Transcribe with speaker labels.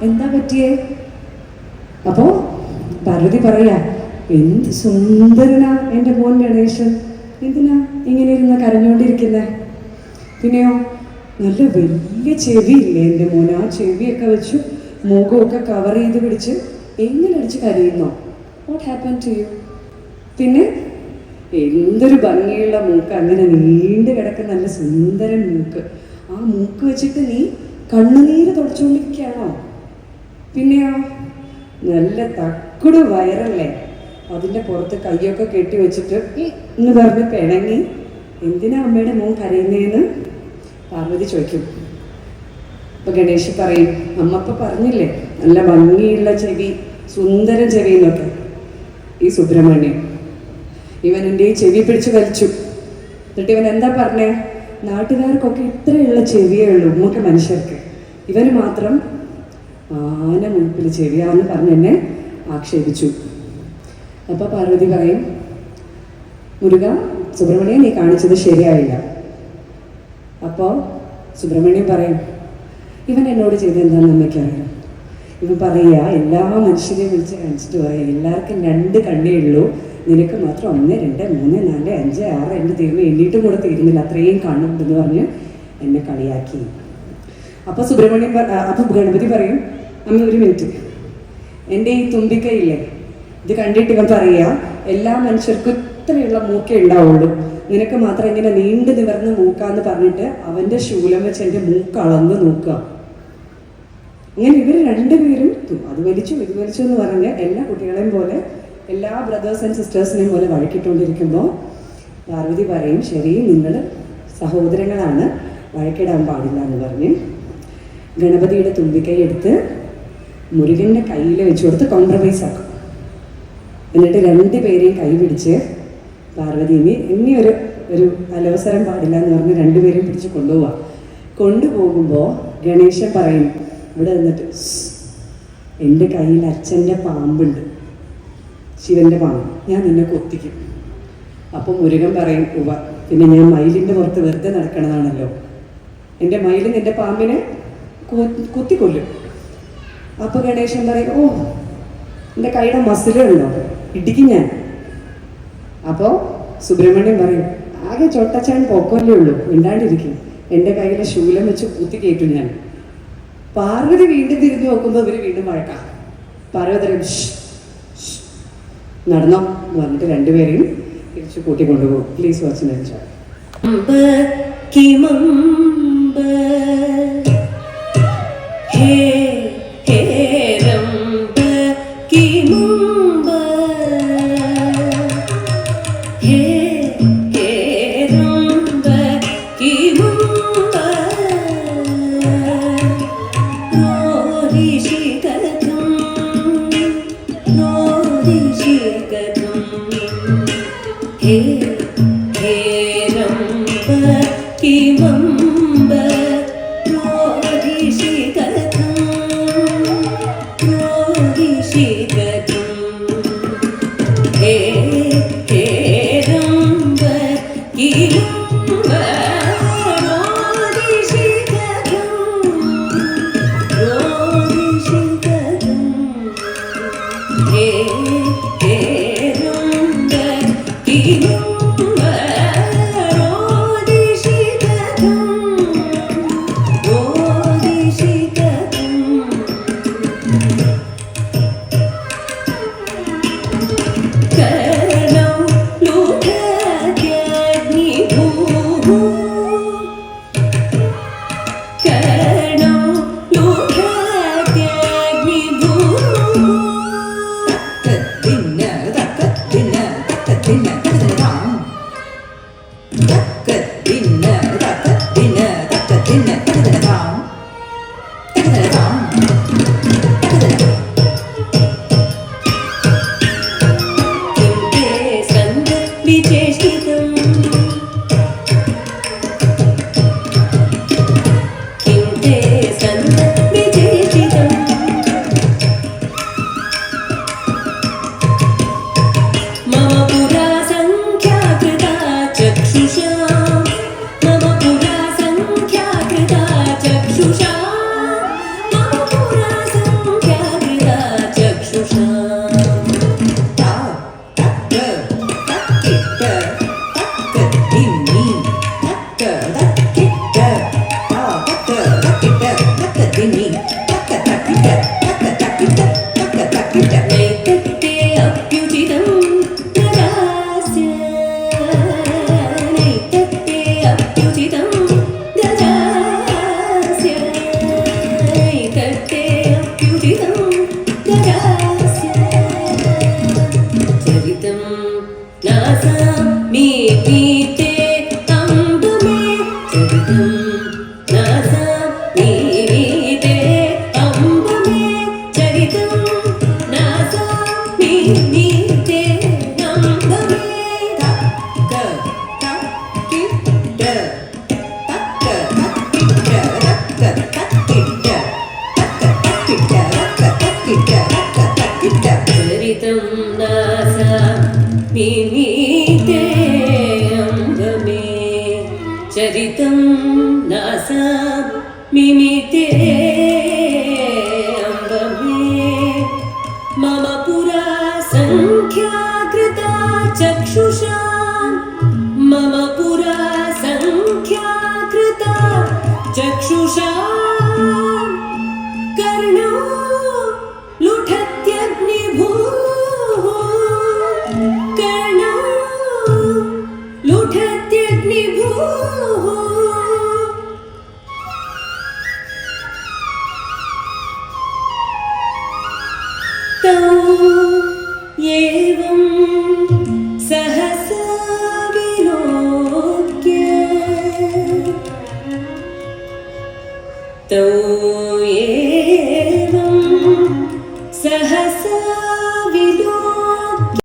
Speaker 1: എന്താ പറ്റിയേ? അപ്പോ പാർവതി പറയാ, എന്ത് സുന്ദരനാ എൻ്റെ മോൻ ഗണേശൻ, എന്തിനാ ഇങ്ങനെ ഇരുന്ന് കരഞ്ഞുകൊണ്ടിരിക്കുന്നേ? പിന്നെയോ നല്ല വലിയ ചെവിയില്ലേ എൻ്റെ മോൻ, ആ ചെവിയൊക്കെ വെച്ച് മുഖമൊക്കെ കവർ ചെയ്ത് പിടിച്ച് എങ്ങനെ അടിച്ച് കരയുന്നോ? What happen to you? പിന്നെ എന്തൊരു ഭംഗിയുള്ള മൂക്ക്, അങ്ങനെ നീണ്ടു കിടക്കുന്ന നല്ല സുന്ദരൻ മൂക്ക്. ആ മൂക്ക് വെച്ചിട്ട് നീ കണ്ണുനീര് തുടച്ചുകൊണ്ടിരിക്കുകയാണോ? പിന്നെയോ നല്ല തക്കുട് വയറല്ലേ, അതിൻ്റെ പുറത്ത് കയ്യൊക്കെ കെട്ടി വെച്ചിട്ട് എന്ന് പറഞ്ഞ് പിണങ്ങി എന്തിനാ അമ്മയുടെ മോൻ കരയുന്നതെന്ന് പാർവതി ചോദിക്കും. അപ്പൊ ഗണേശ് പറയും, അമ്മ അപ്പൊ പറഞ്ഞില്ലേ നല്ല ഭംഗിയുള്ള ചെവി, സുന്ദരൻ ചെവി എന്നൊക്കെ. ഈ സുബ്രഹ്മണ്യൻ ഇവൻ എൻ്റെ ഈ ചെവി പിടിച്ച് വലിച്ചു. എന്നിട്ട് ഇവൻ എന്താ പറഞ്ഞേ? നാട്ടുകാർക്കൊക്കെ ഇത്രയുള്ള ചെവിയേ ഉള്ളൂ, നമുക്ക് മനുഷ്യർക്ക്, ഇവന് മാത്രം ആന മുൻപിൽ ചെവിയാന്ന് പറഞ്ഞ് എന്നെ ആക്ഷേപിച്ചു. അപ്പൊ പാർവതി പറയും, മുരുക, സുബ്രഹ്മണ്യൻ നീ കാണിച്ചത് ശരിയായില്ല. അപ്പോൾ സുബ്രഹ്മണ്യൻ പറയും, ഇവൻ എന്നോട് ചെയ്ത് എന്താണെന്ന് അമ്മയ്ക്കറിയാം. ഇവൻ പറയുക, എല്ലാ മനുഷ്യരെയും വിളിച്ച് കാണിച്ചിട്ട് പറയാം, എല്ലാവർക്കും 2 കണ്ണേ ഉള്ളൂ, നിനക്ക് മാത്രം 1, 2, 3, 4, 5, 6 എൻ്റെ തീർന്ന് എണ്ണീട്ടും കൂടെ തീരുന്നില്ല, അത്രയും കാണുന്നുണ്ടെന്ന് പറഞ്ഞ് എന്നെ കളിയാക്കി. അപ്പോൾ ഗണപതി പറയും, അമ്മ ഒരു മിനിറ്റ്, എൻ്റെ ഈ തുമ്പിക്കൈയില്ലേ ഇത് കണ്ടിട്ട് ഇവൻ പറയുക, എല്ലാ മനുഷ്യർക്കും ഇത്രയുള്ള മൂക്കേ ഉണ്ടാവുള്ളൂ, നിനക്ക് മാത്രം ഇങ്ങനെ നീണ്ടു നിവർന്ന് മൂക്കാന്ന് പറഞ്ഞിട്ട് അവൻ്റെ ശൂലം വെച്ച് എൻ്റെ മൂക്ക് അളന്ന് നോക്കുക. അങ്ങനെ ഇവർ 2 പേരും അത് വലിച്ചു ഇത് വലിച്ചു എന്ന് പറഞ്ഞ് എല്ലാ കുട്ടികളെയും പോലെ, എല്ലാ ബ്രദേഴ്സ് ആൻഡ് സിസ്റ്റേഴ്സിനെയും പോലെ വഴക്കിട്ടുകൊണ്ടിരിക്കുമ്പോൾ പാർവതി പറയും, ശരി, നിങ്ങൾ സഹോദരങ്ങളാണ്, വഴക്കിടാൻ പാടില്ല എന്ന് പറഞ്ഞ് ഗണപതിയുടെ തുമ്പിക്കൈ എടുത്ത് മുരുകൻ്റെ കയ്യിൽ വെച്ച് കൊടുത്ത് കോംപ്രമൈസ് ആക്കും. എന്നിട്ട് 2 പേരെയും കൈ പിടിച്ച് പാർവതി ഇനി ഒരു അലവസരം പാടില്ല എന്ന് പറഞ്ഞ് 2 പേരെയും പിടിച്ച് കൊണ്ടുപോകുമ്പോൾ ഗണേശൻ പറയും, ഇവിടെ നിന്നിട്ട്, എൻ്റെ കയ്യിൽ അച്ഛൻ്റെ പാമ്പുണ്ട്, ശിവൻ്റെ പാമ്പ്, ഞാൻ നിന്നെ കൊത്തിക്കും. അപ്പം മുരുകൻ പറയും, ഉവ്വ, പിന്നെ ഞാൻ മയിലിൻ്റെ പുറത്ത് വെറുതെ നടക്കണതാണല്ലോ, എൻ്റെ മയിൽ നിൻ്റെ പാമ്പിനെ കുത്തിക്കൊല്ലും. അപ്പോൾ ഗണേശൻ പറയും, ഓ, എൻ്റെ കൈയുടെ മസിലുണ്ടോ, ഇടിക്കും ഞാൻ. അപ്പോൾ സുബ്രഹ്മണ്യൻ പറയും, ആകെ ചൊട്ടച്ചാൻ പോക്കല്ലേ ഉള്ളൂ, മിണ്ടാണ്ടിരിക്കും, എൻ്റെ കയ്യിലെ ശൂലം വെച്ച് കുത്തി കയറ്റും ഞാൻ. പാർവതി വീണ്ടും തിരിഞ്ഞു നോക്കുമ്പോൾ ഇവർ വീണ്ടും വഴക്കാം. പാർവതി നടന്നോ എന്ന് പറഞ്ഞിട്ട് 2 പേരെയും തിരിച്ചു കൂട്ടിക്കൊണ്ടുപോകും. Please watch നെഞ്ച.
Speaker 2: हे रंब किमंब नैतत्ते अप्युचितं गजास्य नैतत्ते अप्युचितं गजास्य नैतत्ते अप्युचितं गजास्य चरितं नासा मीमीते अम्ब मे चरितं नासा मीमीते अम्ब मे चरितं नासा मीमीते अम्ब मे तक्क तक्किट्ट तक्क तक्किट्ट रक्क तक्किट्ट तक्क तक्किट्ट रक्क तक्किट्ट रक्क तक्किट्ट चरितं नासा मीमीते अम्ब मे चरितं नासा मीमीते अम्ब मे मम पुरा संख्या कृता चक्षुषा मम पुरा संख्या कृता चक्षुषा कर्णो लुठत्यग्निभूः कर्णो लुठत्यग्निभूः तौ एवं सहसा विलोक्य तौ एवं सहसा